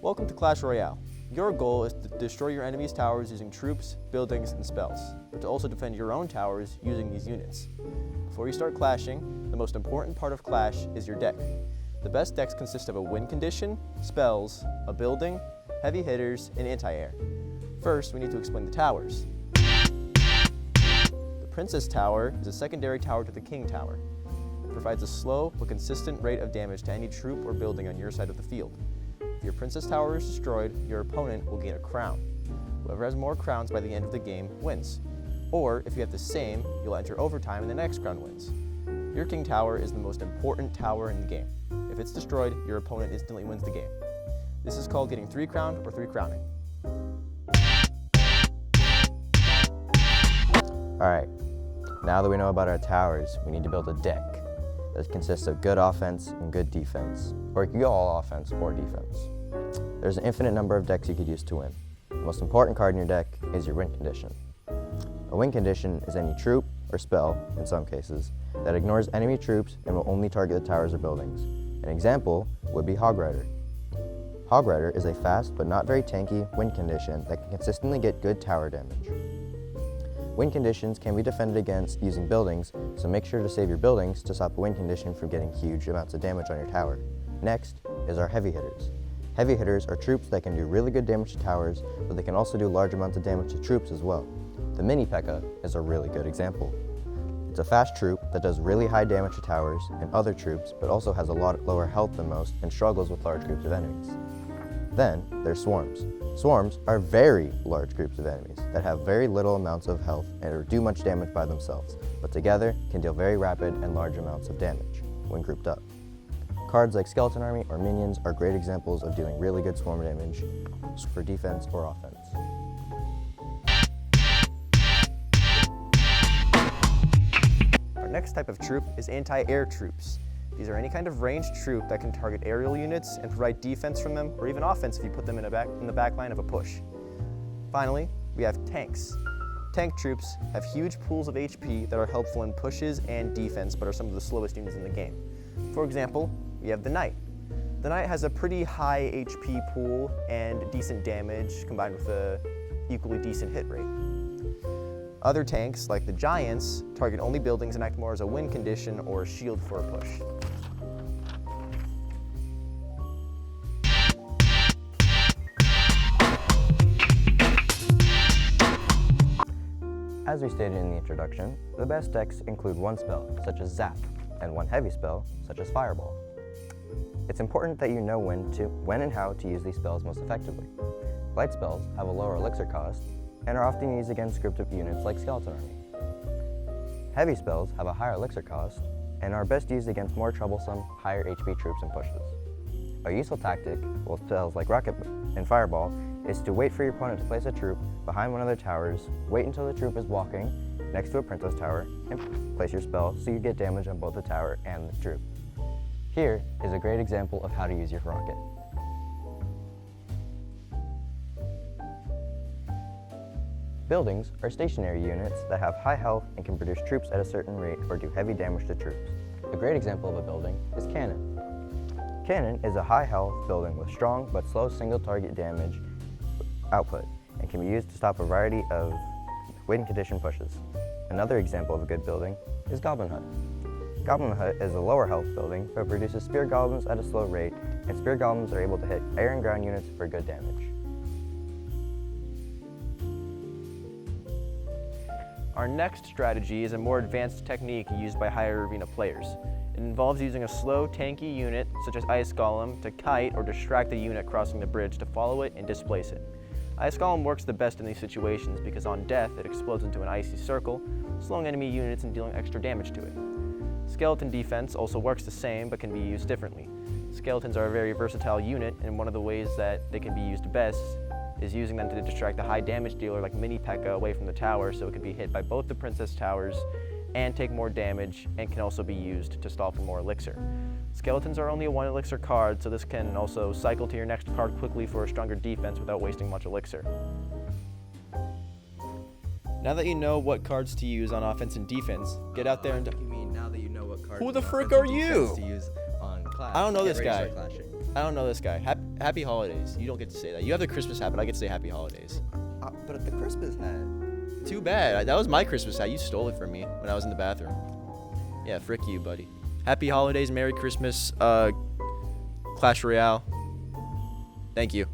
Welcome to Clash Royale. Your goal is to destroy your enemy's towers using troops, buildings, and spells, but to also defend your own towers using these units. Before you start clashing, the most important part of Clash is your deck. The best decks consist of a win condition, spells, a building, heavy hitters, and anti-air. First, we need to explain the towers. The Princess Tower is a secondary tower to the King Tower. It provides a slow but consistent rate of damage to any troop or building on your side of the field. If your Princess Tower is destroyed, your opponent will gain a crown. Whoever has more crowns by the end of the game wins. Or, if you have the same, you'll enter overtime and the next crown wins. Your King Tower is the most important tower in the game. If it's destroyed, your opponent instantly wins the game. This is called getting 3 crowned or 3 crowning. Alright, now that we know about our towers, we need to build a deck that consists of good offense and good defense, or it can go all offense or defense. There's an infinite number of decks you could use to win. The most important card in your deck is your win condition. A win condition is any troop, or spell in some cases, that ignores enemy troops and will only target the towers or buildings. An example would be Hog Rider. Hog Rider is a fast but not very tanky win condition that can consistently get good tower damage. Win conditions can be defended against using buildings, so make sure to save your buildings to stop a win condition from getting huge amounts of damage on your tower. Next is our heavy hitters. Heavy hitters are troops that can do really good damage to towers, but they can also do large amounts of damage to troops as well. The Mini P.E.K.K.A. is a really good example. It's a fast troop that does really high damage to towers and other troops, but also has a lot lower health than most and struggles with large groups of enemies. Then there's swarms. Swarms are very large groups of enemies that have very little amounts of health and do much damage by themselves, but together can deal very rapid and large amounts of damage when grouped up. Cards like Skeleton Army or Minions are great examples of dealing really good swarm damage for defense or offense. Our next type of troop is anti-air troops. These are any kind of ranged troop that can target aerial units and provide defense from them, or even offense if you put them in the back line of a push. Finally, we have tanks. Tank troops have huge pools of HP that are helpful in pushes and defense, but are some of the slowest units in the game. For example, we have the Knight. The Knight has a pretty high HP pool and decent damage combined with a equally decent hit rate. Other tanks, like the Giants, target only buildings and act more as a win condition or a shield for a push. As we stated in the introduction, the best decks include one spell, such as Zap, and one heavy spell, such as Fireball. It's important that you know when and how to use these spells most effectively. Light spells have a lower elixir cost and are often used against scripted units like Skeleton Army. Heavy spells have a higher elixir cost and are best used against more troublesome, higher HP troops and pushes. A useful tactic with spells like Rocket and Fireball is to wait for your opponent to place a troop behind one of their towers, wait until the troop is walking next to a Princess Tower, and place your spell so you get damage on both the tower and the troop. Here is a great example of how to use your rocket. Buildings are stationary units that have high health and can produce troops at a certain rate or do heavy damage to troops. A great example of a building is Cannon. Cannon is a high health building with strong but slow single target damage output and can be used to stop a variety of win condition pushes. Another example of a good building is Goblin Hut. Goblin Hut is a lower health building but produces spear goblins at a slow rate, and spear goblins are able to hit air and ground units for good damage. Our next strategy is a more advanced technique used by higher arena players. It involves using a slow, tanky unit, such as Ice Golem, to kite or distract the unit crossing the bridge to follow it and displace it. Ice Golem works the best in these situations because on death, it explodes into an icy circle, slowing enemy units and dealing extra damage to it. Skeleton defense also works the same, but can be used differently. Skeletons are a very versatile unit, and one of the ways that they can be used best is using them to distract the high damage dealer like Mini P.E.K.K.A. away from the tower so it can be hit by both the Princess Towers and take more damage, and can also be used to stall for more elixir. Skeletons are only a 1 elixir card, so this can also cycle to your next card quickly for a stronger defense without wasting much elixir. Now that you know what cards to use on offense and defense, get out there and... You mean now that you know what cards Who the on frick offense are and you? defense to use on Clash? I don't know Get this ready to guy. start clashing. I don't know this guy. Happy holidays. You don't get to say that. You have the Christmas hat, but I get to say happy holidays. But the Christmas hat. Too bad. That was my Christmas hat. You stole it from me when I was in the bathroom. Yeah, frick you, buddy. Happy holidays, Merry Christmas, Clash Royale. Thank you.